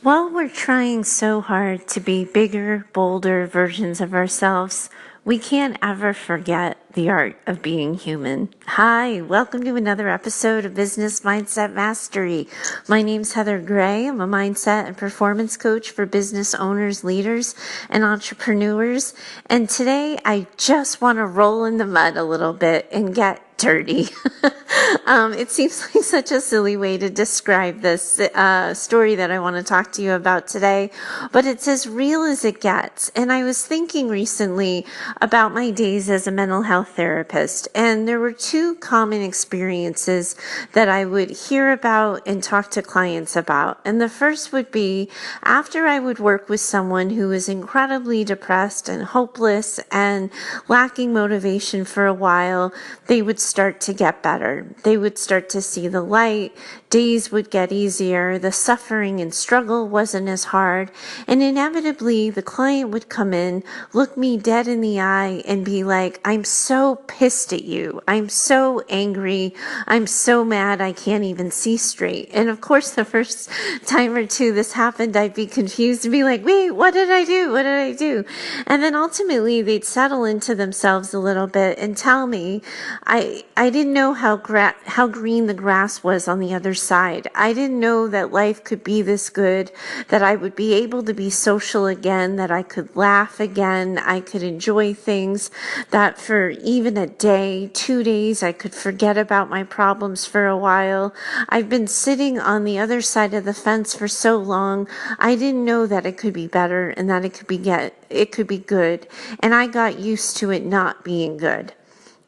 While we're trying so hard to be bigger, bolder versions of ourselves, we can't ever forget the art of being human. Hi, welcome to another episode of Business Mindset Mastery. My name's Heather Gray. I'm a mindset and performance coach for business owners, leaders, and entrepreneurs. And today I just want to roll in the mud a little bit and get dirty. It seems like such a silly way to describe this story that I want to talk to you about today, but it's as real as it gets. And I was thinking recently about my days as a mental health therapist, and there were two common experiences that I would hear about and talk to clients about. And the first would be after I would work with someone who was incredibly depressed and hopeless and lacking motivation for a while, they would start to get better. They would start to see the light. Days would get easier. The suffering and struggle wasn't as hard. And inevitably, the client would come in, look me dead in the eye, and be like, I'm so pissed at you. I'm so angry. I'm so mad I can't even see straight. And of course, the first time or two this happened, I'd be confused and be like, wait, what did I do? What did I do? And then ultimately, they'd settle into themselves a little bit and tell me, I didn't know how green the grass was on the other side. I didn't know that life could be this good, that I would be able to be social again, that I could laugh again, I could enjoy things, that for even a day, 2 days, I could forget about my problems for a while. I've been sitting on the other side of the fence for so long, I didn't know that it could be better and that it could be good. And I got used to it not being good.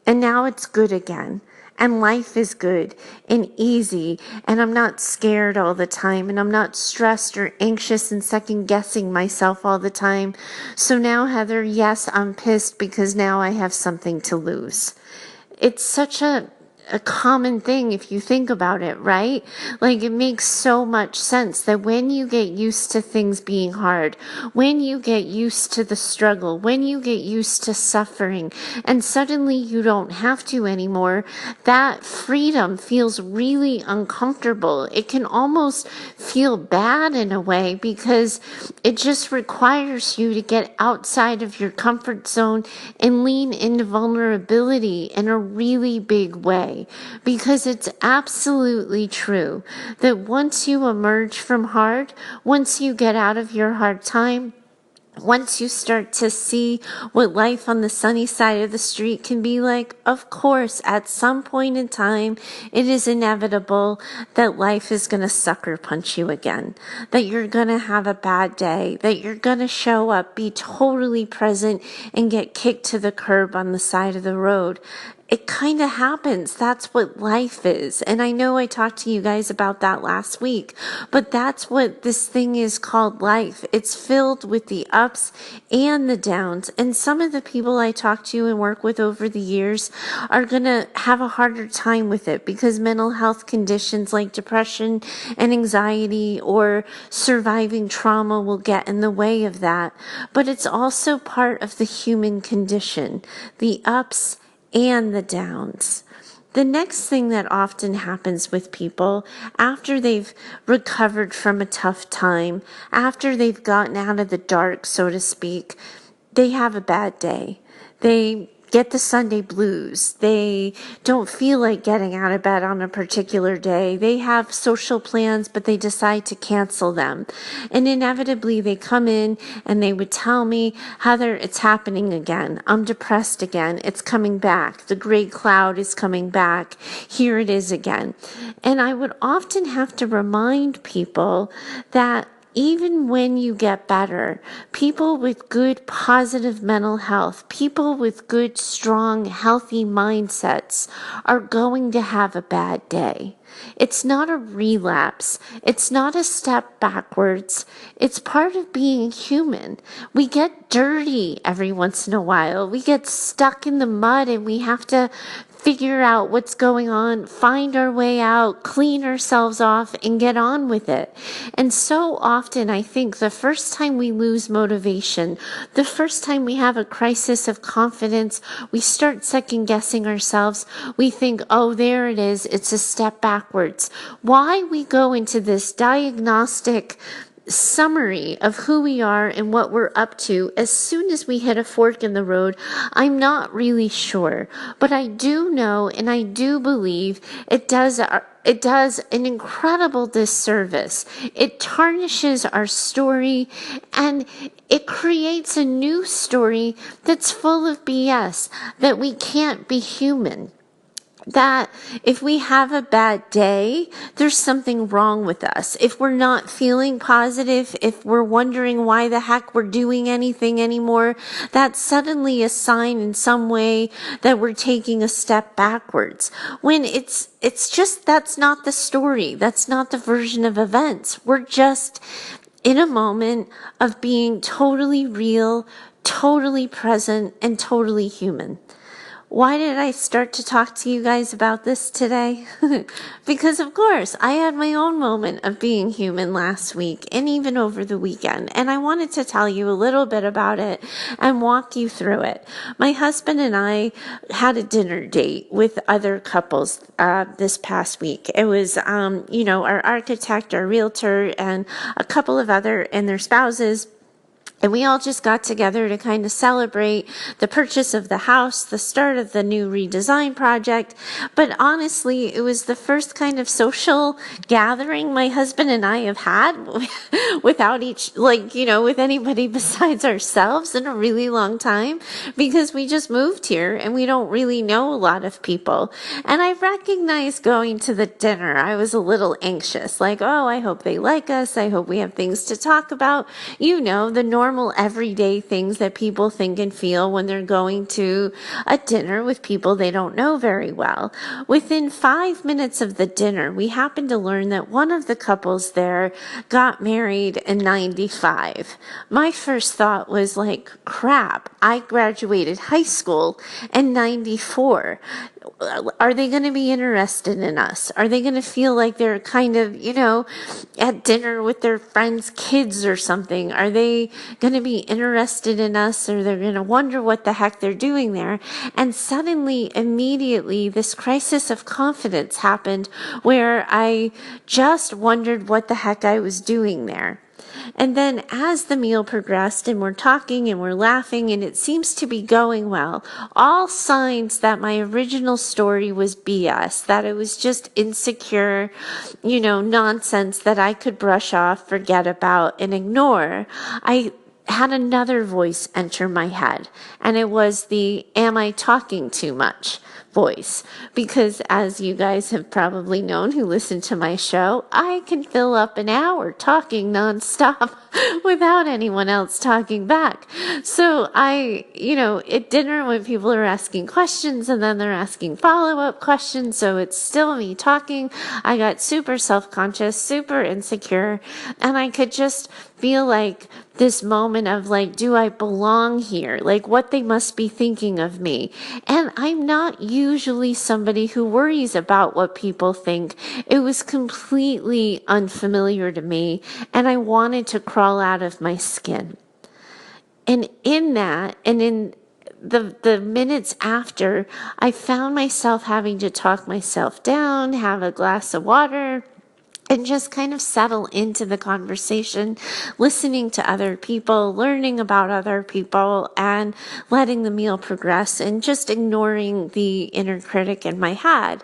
And now it's good again. And life is good and easy. And I'm not scared all the time. And I'm not stressed or anxious and second guessing myself all the time. So now, Heather, yes, I'm pissed because now I have something to lose. It's such a common thing if you think about it, right? Like, it makes so much sense that when you get used to things being hard, when you get used to the struggle, when you get used to suffering, and suddenly you don't have to anymore, that freedom feels really uncomfortable. It can almost feel bad in a way because it just requires you to get outside of your comfort zone and lean into vulnerability in a really big way. Because it's absolutely true that once you emerge from hard, once you get out of your hard time, once you start to see what life on the sunny side of the street can be like, of course, at some point in time, it is inevitable that life is going to sucker punch you again, that you're going to have a bad day, that you're going to show up, be totally present, and get kicked to the curb on the side of the road. It kind of happens. That's what life is. And I know I talked to you guys about that last week, but that's what this thing is called life. It's filled with the ups and the downs. And some of the people I talk to and work with over the years are going to have a harder time with it because mental health conditions like depression and anxiety or surviving trauma will get in the way of that. But it's also part of the human condition, the ups and the downs. The next thing that often happens with people after they've recovered from a tough time, after they've gotten out of the dark, so to speak, they have a bad day. They get the Sunday blues. They don't feel like getting out of bed on a particular day. They have social plans, but they decide to cancel them. And inevitably they come in and they would tell me, Heather, it's happening again. I'm depressed again. It's coming back. The gray cloud is coming back. Here it is again. And I would often have to remind people that even when you get better, people with good, positive mental health, people with good, strong, healthy mindsets are going to have a bad day. It's not a relapse. It's not a step backwards. It's part of being human. We get dirty every once in a while. We get stuck in the mud and we have to figure out what's going on, find our way out, clean ourselves off, and get on with it. And so often, I think the first time we lose motivation, the first time we have a crisis of confidence, we start second guessing ourselves. We think, oh, there it is. It's a step backwards. Why we go into this diagnostic summary of who we are and what we're up to as soon as we hit a fork in the road, I'm not really sure. But I do know and I do believe it does an incredible disservice. It tarnishes our story and it creates a new story that's full of BS, that we can't be human. That if we have a bad day, there's something wrong with us. If we're not feeling positive, if we're wondering why the heck we're doing anything anymore, that's suddenly a sign in some way that we're taking a step backwards. When it's just, that's not the story. That's not the version of events. We're just in a moment of being totally real, totally present, and totally human. Why did I start to talk to you guys about this today? Because of course, I had my own moment of being human last week and even over the weekend. And I wanted to tell you a little bit about it and walk you through it. My husband and I had a dinner date with other couples this past week. It was, our architect, our realtor, and a couple of other and their spouses. And we all just got together to kind of celebrate the purchase of the house, the start of the new redesign project. But honestly, it was the first kind of social gathering my husband and I have had without with anybody besides ourselves in a really long time, because we just moved here and we don't really know a lot of people. And I recognized going to the dinner, I was a little anxious, like, oh, I hope they like us. I hope we have things to talk about. The normal everyday things that people think and feel when they're going to a dinner with people they don't know very well. Within 5 minutes of the dinner, we happened to learn that one of the couples there got married in 95. My first thought was like, crap, I graduated high school in 94. Are they going to be interested in us? Are they going to feel like they're kind of, at dinner with their friends' kids or something? Are they going to be interested in us, or they're going to wonder what the heck they're doing there? And suddenly, immediately, this crisis of confidence happened where I just wondered what the heck I was doing there. And then as the meal progressed and we're talking and we're laughing and it seems to be going well, all signs that my original story was BS, that it was just insecure, nonsense that I could brush off, forget about, and ignore, I had another voice enter my head. And it was the, am I talking too much voice? Because as you guys have probably known who listen to my show, I can fill up an hour talking nonstop without anyone else talking back. So at dinner when people are asking questions and then they're asking follow-up questions, so it's still me talking, I got super self-conscious, super insecure, and I could just feel like this moment of like, do I belong here? Like what they must be thinking of me. And I'm not usually somebody who worries about what people think. It was completely unfamiliar to me, and I wanted to crawl out of my skin. And in that, and in the minutes after, I found myself having to talk myself down, have a glass of water, and just kind of settle into the conversation, listening to other people, learning about other people, and letting the meal progress and just ignoring the inner critic in my head.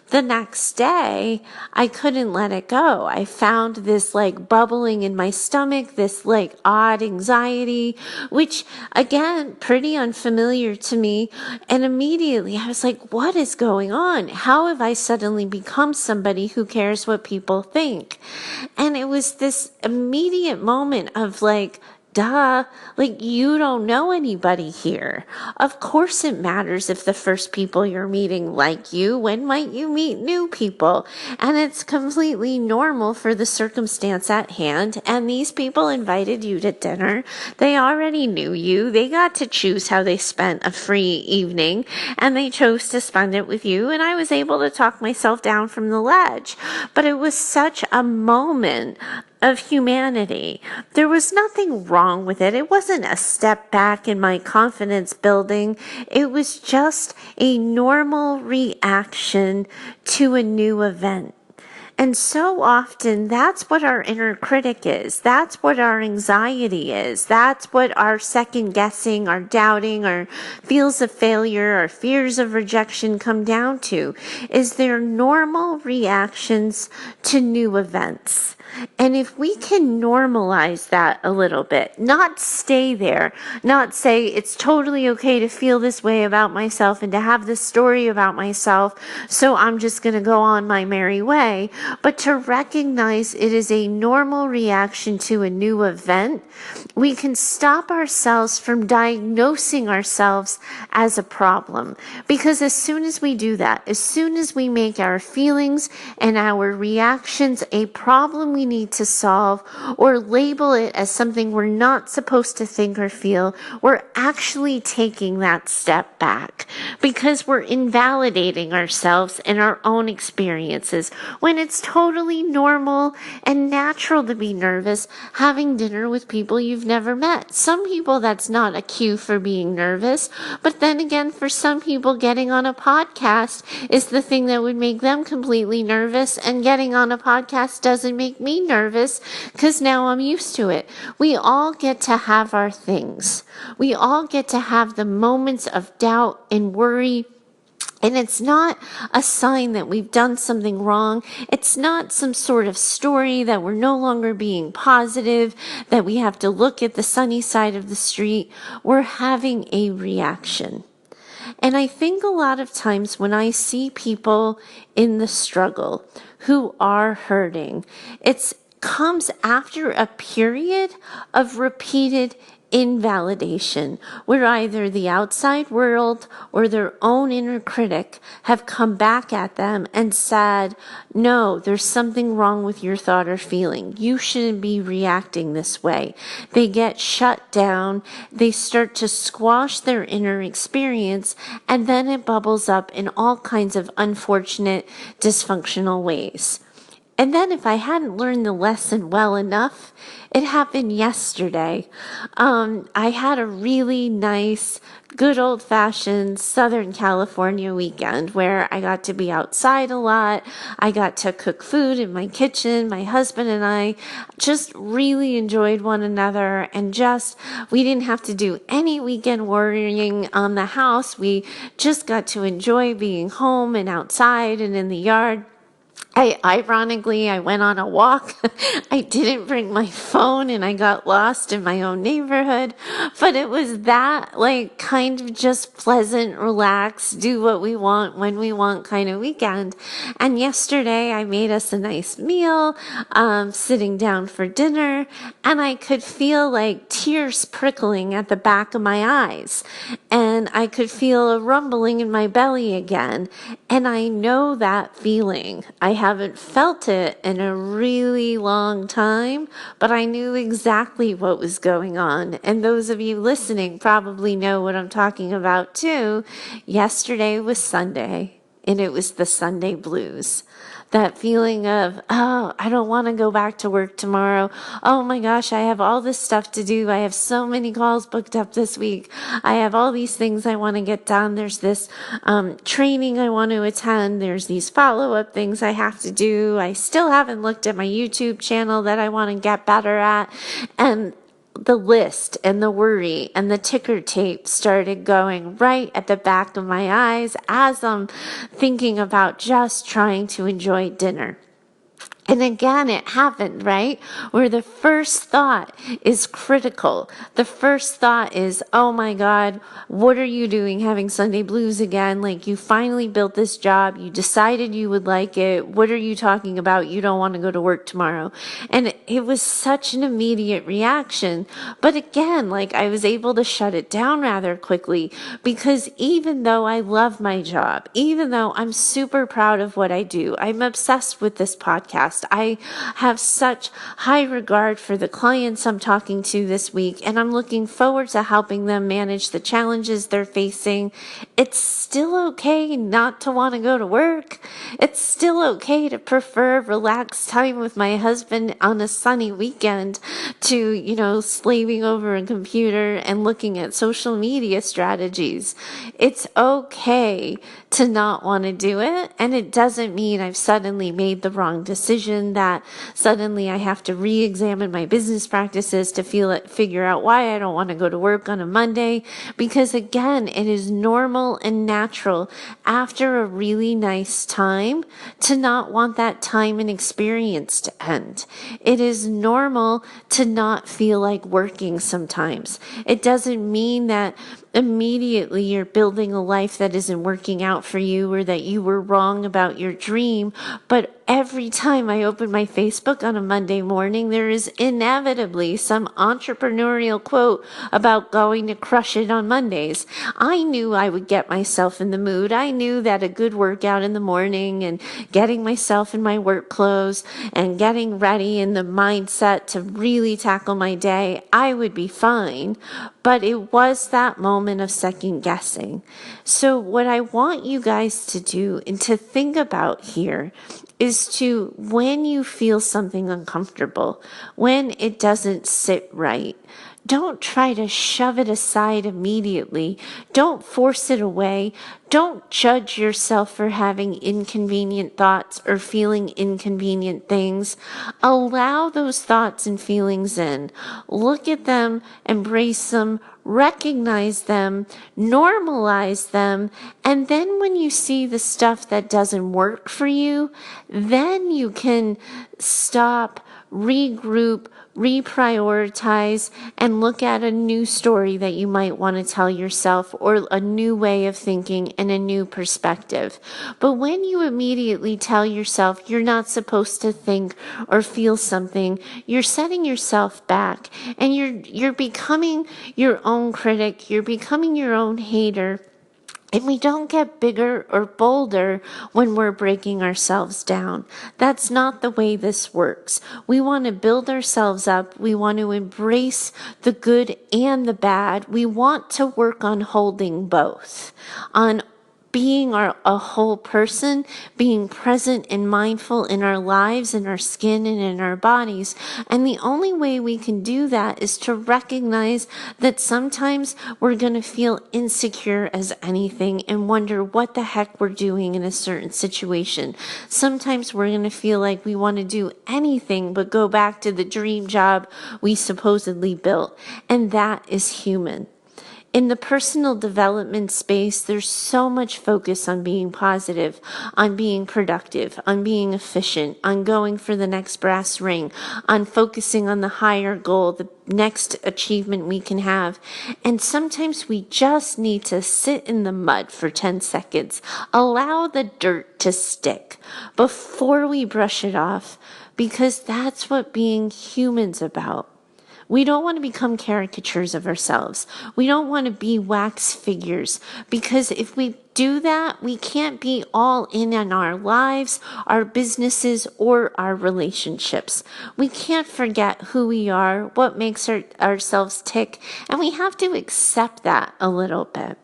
The next day, I couldn't let it go. I found this like bubbling in my stomach, this like odd anxiety, which again, pretty unfamiliar to me. And immediately I was like, what is going on? How have I suddenly become somebody who cares what people think? And it was this immediate moment of like, duh, like you don't know anybody here. Of course it matters if the first people you're meeting like you. When might you meet new people? And it's completely normal for the circumstance at hand. And these people invited you to dinner. They already knew you. They got to choose how they spent a free evening, and they chose to spend it with you. And I was able to talk myself down from the ledge. But it was such a moment of humanity. There was nothing wrong with it. It wasn't a step back in my confidence building. It was just a normal reaction to a new event. And so often, that's what our inner critic is. That's what our anxiety is. That's what our second guessing, our doubting, our feels of failure, our fears of rejection come down to, is their normal reactions to new events. And if we can normalize that a little bit, not stay there, not say it's totally okay to feel this way about myself and to have this story about myself, so I'm just going to go on my merry way, but to recognize it is a normal reaction to a new event, we can stop ourselves from diagnosing ourselves as a problem. Because as soon as we do that, as soon as we make our feelings and our reactions a problem we need to solve or label it as something we're not supposed to think or feel, we're actually taking that step back because we're invalidating ourselves and our own experiences when it's totally normal and natural to be nervous having dinner with people you've never met. Some people, that's not a cue for being nervous, but then again, for some people, getting on a podcast is the thing that would make them completely nervous, and getting on a podcast doesn't make me nervous because now I'm used to it. We all get to have our things. We all get to have the moments of doubt and worry. And it's not a sign that we've done something wrong. It's not some sort of story that we're no longer being positive, that we have to look at the sunny side of the street. We're having a reaction. And I think a lot of times when I see people in the struggle who are hurting, it comes after a period of repeated invalidation, where either the outside world or their own inner critic have come back at them and said, no, there's something wrong with your thought or feeling. You shouldn't be reacting this way. They get shut down. They start to squash their inner experience, and then it bubbles up in all kinds of unfortunate, dysfunctional ways. And then if I hadn't learned the lesson well enough, it happened yesterday. I had a really nice, good old-fashioned Southern California weekend where I got to be outside a lot. I got to cook food in my kitchen. My husband and I just really enjoyed one another, and we didn't have to do any weekend worrying on the house. We just got to enjoy being home and outside and in the yard. Ironically, I went on a walk. I didn't bring my phone and I got lost in my own neighborhood. But it was that kind of just pleasant, relaxed, do what we want when we want kind of weekend. And yesterday I made us a nice meal, sitting down for dinner, and I could feel tears prickling at the back of my eyes. And I could feel a rumbling in my belly again. And I know that feeling. I haven't felt it in a really long time, but I knew exactly what was going on. And those of you listening probably know what I'm talking about too. Yesterday was Sunday, and it was the Sunday blues. That feeling of, oh, I don't want to go back to work tomorrow. Oh my gosh, I have all this stuff to do. I have so many calls booked up this week. I have all these things I want to get done. There's this training I want to attend. There's these follow-up things I have to do. I still haven't looked at my YouTube channel that I want to get better at. And the list and the worry and the ticker tape started going right at the back of my eyes as I'm thinking about just trying to enjoy dinner. And again, it happened, right? Where the first thought is critical. The first thought is, oh my God, what are you doing having Sunday blues again? You finally built this job. You decided you would like it. What are you talking about? You don't want to go to work tomorrow. And it was such an immediate reaction. But again, I was able to shut it down rather quickly, because even though I love my job, even though I'm super proud of what I do, I'm obsessed with this podcast, podcast. I have such high regard for the clients I'm talking to this week, and I'm looking forward to helping them manage the challenges they're facing. It's still okay not to want to go to work. It's still okay to prefer relaxed time with my husband on a sunny weekend to, slaving over a computer and looking at social media strategies. It's okay to not want to do it, and it doesn't mean I've suddenly made the wrong decision, that suddenly I have to re-examine my business practices to figure out why I don't want to go to work on a Monday, because again, it is normal and natural after a really nice time to not want that time and experience to end. It is normal to not feel like working sometimes. It doesn't mean that immediately you're building a life that isn't working out for you or that you were wrong about your dream. But every time I open my Facebook on a Monday morning, there is inevitably some entrepreneurial quote about going to crush it on Mondays. I knew I would get myself in the mood. I knew that a good workout in the morning and getting myself in my work clothes and getting ready in the mindset to really tackle my day, I would be fine. But it was that moment of second guessing. So what I want you guys to do and to think about here is to, when you feel something uncomfortable, when it doesn't sit right, don't try to shove it aside immediately. Don't force it away. Don't judge yourself for having inconvenient thoughts or feeling inconvenient things. Allow those thoughts and feelings in. Look at them, embrace them, recognize them, normalize them, and then when you see the stuff that doesn't work for you, then you can stop, regroup, reprioritize, and look at a new story that you might want to tell yourself, or a new way of thinking and a new perspective. But when you immediately tell yourself you're not supposed to think or feel something, you're setting yourself back, and you're becoming your own critic, you're becoming your own hater. And we don't get bigger or bolder when we're breaking ourselves down. That's not the way this works. We want to build ourselves up. We want to embrace the good and the bad. We want to work on holding both, on being a whole person, being present and mindful in our lives, in our skin, and in our bodies. And the only way we can do that is to recognize that sometimes we're going to feel insecure as anything and wonder what the heck we're doing in a certain situation. Sometimes we're going to feel like we want to do anything but go back to the dream job we supposedly built. And that is human. In the personal development space, there's so much focus on being positive, on being productive, on being efficient, on going for the next brass ring, on focusing on the higher goal, the next achievement we can have. And sometimes we just need to sit in the mud for 10 seconds, allow the dirt to stick before we brush it off, because that's what being human's about. We don't want to become caricatures of ourselves. We don't want to be wax figures, because if we do that, we can't be all in on our lives, our businesses, or our relationships. We can't forget who we are, what makes ourselves tick, and we have to accept that a little bit.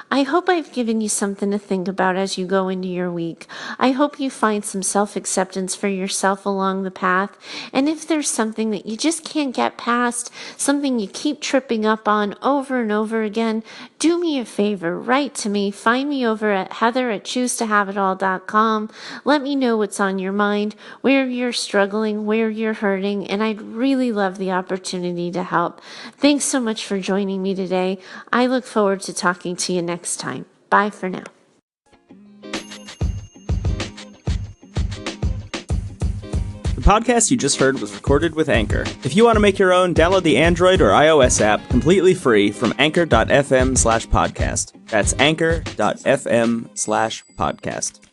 I hope I've given you something to think about as you go into your week. I hope you find some self-acceptance for yourself along the path. And if there's something that you just can't get past, something you keep tripping up on over and over again, do me a favor, write to me, find me over at heather@choosetohaveitall.com. Let me know what's on your mind, where you're struggling, where you're hurting, and I'd really love the opportunity to help. Thanks so much for joining me today. I look forward to talking to you next time. Bye for now. The podcast you just heard was recorded with Anchor. If you want to make your own, download the Android or iOS app completely free from anchor.fm/podcast. That's anchor.fm/podcast.